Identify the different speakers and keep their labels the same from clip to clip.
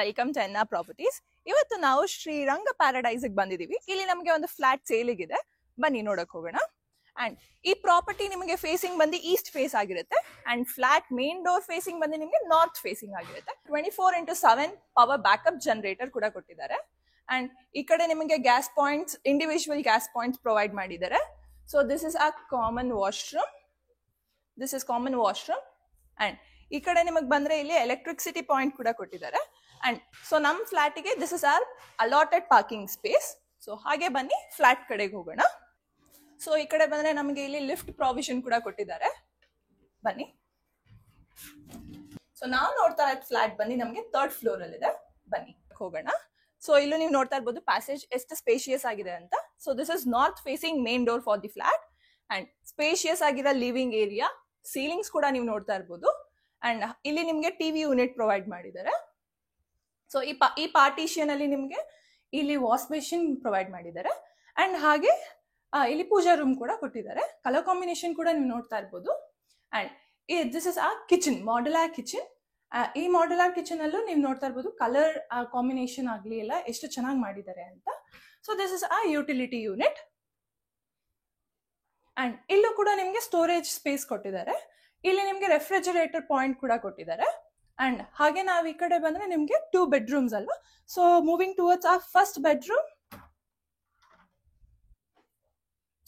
Speaker 1: Welcome to ಎನ್ನ properties. ಇವತ್ತು ನಾವು ಶ್ರೀರಂಗ ಪ್ಯಾರಡೈಸ್ ಬಂದಿದೀವಿ. ಇಲ್ಲಿ ನಮಗೆ ಒಂದು ಫ್ಲಾಟ್ ಸೇಲಿಗಿದೆ, ಬನ್ನಿ ನೋಡಕ್ ಹೋಗೋಣ. ಅಂಡ್ ಈ ಪ್ರಾಪರ್ಟಿ ನಿಮಗೆ ಫೇಸಿಂಗ್ ಬಂದು ಈಸ್ಟ್ ಫೇಸ್ ಆಗಿರುತ್ತೆ and flat main door facing ಬಂದು ನಿಮಗೆ ನಾರ್ತ್ ಫೇಸಿಂಗ್ ಆಗಿರುತ್ತೆ. 24x7 ಪವರ್ ಬ್ಯಾಕಪ್ ಜನರೇಟರ್ ಕೂಡ ಕೊಟ್ಟಿದ್ದಾರೆ. ಅಂಡ್ ಈ ಕಡೆ ನಿಮಗೆ gas points, individual gas points provide ಮಾಡಿದ್ದಾರೆ. So this is a common washroom. And ಈ ಕಡೆ ನಿಮಗೆ ಬಂದ್ರೆ ಇಲ್ಲಿ ಎಲೆಕ್ಟ್ರಿಸಿಟಿ ಪಾಯಿಂಟ್ ಕೂಡ ಕೊಟ್ಟಿದ್ದಾರೆ. ಅಂಡ್ ಸೊ ನಮ್ಮ ಫ್ಲಾಟಿಗೆ this is our allotted parking space. So ಹಾಗೆ ಬನ್ನಿ ಫ್ಲಾಟ್ ಕಡೆಗೆ ಹೋಗೋಣ. ಸೊ ಈ ಕಡೆ ಬಂದ್ರೆ ನಮಗೆ ಇಲ್ಲಿ ಲಿಫ್ಟ್ ಪ್ರಾವಿಷನ್ ಕೂಡ ಕೊಟ್ಟಿದ್ದಾರೆ, ಬನ್ನಿ. ಸೊ ನಾವು ನೋಡ್ತಾ ಇರೋದು ಫ್ಲಾಟ್ ಬನ್ನಿ ನಮಗೆ 3rd ಫ್ಲೋರ್ ಅಲ್ಲಿ ಇದೆ, ಬನ್ನಿ ಹೋಗೋಣ. ಸೊ ಇಲ್ಲೂ ನೀವು ನೋಡ್ತಾ ಇರ್ಬೋದು ಪ್ಯಾಸೇಜ್ ಎಷ್ಟು ಸ್ಪೇಷಿಯಸ್ ಆಗಿದೆ ಅಂತ. So this is north facing main door for the flat and spacious ಆಗಿರೋ ಲಿವಿಂಗ್ ಏರಿಯಾ, ಸೀಲಿಂಗ್ಸ್ ಕೂಡ ನೀವು ನೋಡ್ತಾ ಇರ್ಬೋದು. ಅಂಡ್ ಇಲ್ಲಿ ನಿಮ್ಗೆ ಟಿವಿ ಯೂನಿಟ್ ಪ್ರೊವೈಡ್ ಮಾಡಿದ್ದಾರೆ. ಸೊ ಈ ಪಾರ್ಟಿಷನ್ ಅಲ್ಲಿ ನಿಮ್ಗೆ ಇಲ್ಲಿ ವಾಶ್ ಬೇಸಿನ್ ಪ್ರೊವೈಡ್ ಮಾಡಿದ್ದಾರೆ. ಅಂಡ್ ಹಾಗೆ ಇಲ್ಲಿ ಪೂಜಾ ರೂಮ್ ಕೂಡ ಕೊಟ್ಟಿದ್ದಾರೆ. ಕಲರ್ ಕಾಂಬಿನೇಷನ್ ಕೂಡ ನೀವು ನೋಡ್ತಾ ಇರ್ಬೋದು. ಅಂಡ್ ದಿಸ್ ಇಸ್ ಆ ಕಿಚನ್, ಮಾಡ್ಯುಲರ್ ಕಿಚನ್. ಈ ಮಾಡ್ಯುಲರ್ ಕಿಚನ್ ಅಲ್ಲೂ ನೀವು ನೋಡ್ತಾ ಇರ್ಬೋದು ಕಲರ್ ಕಾಂಬಿನೇಷನ್ ಆಗ್ಲಿ ಎಲ್ಲ ಎಷ್ಟು ಚೆನ್ನಾಗಿ ಮಾಡಿದ್ದಾರೆ ಅಂತ. ಸೊ ದಿಸ್ ಇಸ್ ಆ ಯುಟಿಲಿಟಿ ಯೂನಿಟ್. ಅಂಡ್ ಇಲ್ಲೂ ಕೂಡ ನಿಮ್ಗೆ ಸ್ಟೋರೇಜ್ ಸ್ಪೇಸ್ ಕೊಟ್ಟಿದ್ದಾರೆ. ಇಲ್ಲಿ ನಿಮ್ಗೆ ರೆಫ್ರಿಜರೇಟರ್ ಪಾಯಿಂಟ್ ಕೂಡ ಕೊಟ್ಟಿದ್ದಾರೆ. ಅಂಡ್ ಹಾಗೆ ನಾವ್ ಈ ಕಡೆ ಬಂದ್ರೆ ನಿಮ್ಗೆ 2 ಬೆಡ್ರೂಮ್ಸ್ ಅಲ್ವಾ. ಸೊ ಮೂವಿಂಗ್ ಟುವರ್ಡ್ಸ್ ಆ first bedroom.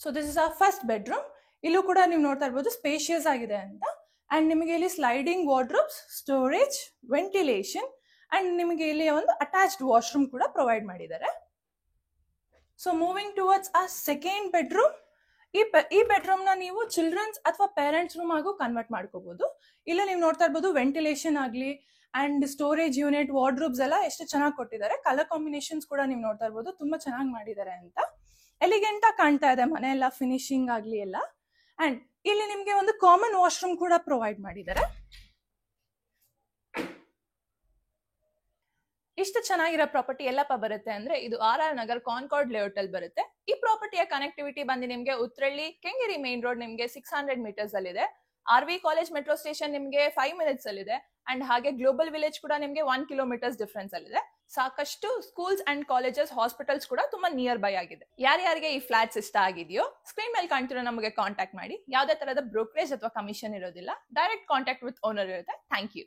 Speaker 1: So this is ಆ ಫಸ್ಟ್ ಬೆಡ್ರೂಮ್. ಇಲ್ಲೂ ಕೂಡ ನೀವು ನೋಡ್ತಾ ಇರ್ಬೋದು ಸ್ಪೇಷಿಯಸ್ ಆಗಿದೆ ಅಂತ. ಅಂಡ್ ನಿಮಗೆ ಇಲ್ಲಿ sliding wardrobes, storage, ventilation and ನಿಮಗೆ ಇಲ್ಲಿ ಒಂದು ಅಟ್ಯಾಚ್ಡ್ ವಾಶ್ರೂಮ್ ಕೂಡ ಪ್ರೊವೈಡ್ ಮಾಡಿದ್ದಾರೆ. ಸೊ ಮೂವಿಂಗ್ ಟುವರ್ಡ್ಸ್ ಆ ಸೆಕೆಂಡ್ ಬೆಡ್ರೂಮ್. ಈ ಬೆಡ್ರೂಮ್ ನ ನೀವು ಚಿಲ್ಡ್ರನ್ಸ್ ಅಥವಾ ಪೇರೆಂಟ್ಸ್ ರೂಮ್ ಆಗು ಕನ್ವರ್ಟ್ ಮಾಡ್ಕೋಬಹುದು. ಇಲ್ಲ ನೀವು ನೋಡ್ತಾ ಇರ್ಬೋದು ವೆಂಟಿಲೇಷನ್ ಆಗ್ಲಿ ಅಂಡ್ ಸ್ಟೋರೇಜ್ ಯೂನಿಟ್, ವಾರ್ಡ್ರೋಬ್ಸ್ ಎಲ್ಲ ಎಷ್ಟು ಚೆನ್ನಾಗಿ ಕೊಟ್ಟಿದ್ದಾರೆ. ಕಲರ್ ಕಾಂಬಿನೇಷನ್ಸ್ ಕೂಡ ನೀವು ನೋಡ್ತಾ ಇರ್ಬೋದು ತುಂಬಾ ಚೆನ್ನಾಗಿ ಮಾಡಿದ್ದಾರೆ ಅಂತ. ಎಲಿಗೆಂಟ್ ಆಗಿ ಕಾಣ್ತಾ ಇದೆ ಮನೆ ಎಲ್ಲ, ಫಿನಿಶಿಂಗ್ ಆಗ್ಲಿ ಎಲ್ಲ. ಅಂಡ್ ಇಲ್ಲಿ ನಿಮ್ಗೆ ಒಂದು ಕಾಮನ್ ವಾಶ್ರೂಮ್ ಕೂಡ ಪ್ರೊವೈಡ್ ಮಾಡಿದ್ದಾರೆ. ಇಷ್ಟು ಚೆನ್ನಾಗಿರೋ ಪ್ರಾಪರ್ಟಿ ಎಲ್ಲಪ್ಪ ಬರುತ್ತೆ ಅಂದ್ರೆ ಇದು RR ನಗರ್ ಕಾನ್ಕಾರ್ಡ್ ಲೇಔಟ್ ಅಲ್ಲಿ ಬರುತ್ತೆ. ಈ ಪ್ರಾಪರ್ಟಿಯ ಕನೆಕ್ಟಿವಿಟಿ ಬಂದು ನಿಮ್ಗೆ ಉತ್ರಳ್ಳಿ ಕೆಂಗೇರಿ ಮೇನ್ ರೋಡ್ ನಿಮ್ಗೆ 600 ಮೀಟರ್ಸ್ ಅಲ್ಲಿ ಇದೆ. RV ಕಾಲೇಜ್ ಮೆಟ್ರೋ ಸ್ಟೇಷನ್ ನಿಮ್ಗೆ 5 ಮಿನಿಟ್ಸ್ ಅಲ್ಲಿ ಇದೆ. ಅಂಡ್ ಹಾಗೆ ಗ್ಲೋಬಲ್ ವಿಲೇಜ್ ಕೂಡ ನಿಮ್ಗೆ 1 ಕಿಲೋಮೀಟರ್ಸ್ ಡಿಫರೆನ್ಸ್ ಅಲ್ಲಿ ಇದೆ. ಸಾಕಷ್ಟು ಸ್ಕೂಲ್ಸ್ ಅಂಡ್ ಕಾಲೇಜಸ್, ಹಾಸ್ಪಿಟಲ್ಸ್ ಕೂಡ ತುಂಬಾ ನಿಯರ್ ಬೈ ಆಗಿದೆ. ಯಾರ್ಯಾರಿಗೆ ಈ ಫ್ಲಾಟ್ಸ್ ಇಷ್ಟ ಆಗಿದೆಯೋ ಸ್ಕ್ರೀನ್ ಮೇಲೆ ಕಾಣ್ತಿರೋ ನಮಗೆ ಕಾಂಟ್ಯಾಕ್ಟ್ ಮಾಡಿ. ಯಾವುದೇ ತರಹದ ಬ್ರೋಕರೇಜ್ ಅಥವಾ ಕಮಿಷನ್ ಇರೋದಿಲ್ಲ. ಡೈರೆಕ್ಟ್ ಕಾಂಟ್ಯಾಕ್ಟ್ ವಿತ್ ಓನರ್ ಇರುತ್ತೆ. Thank you.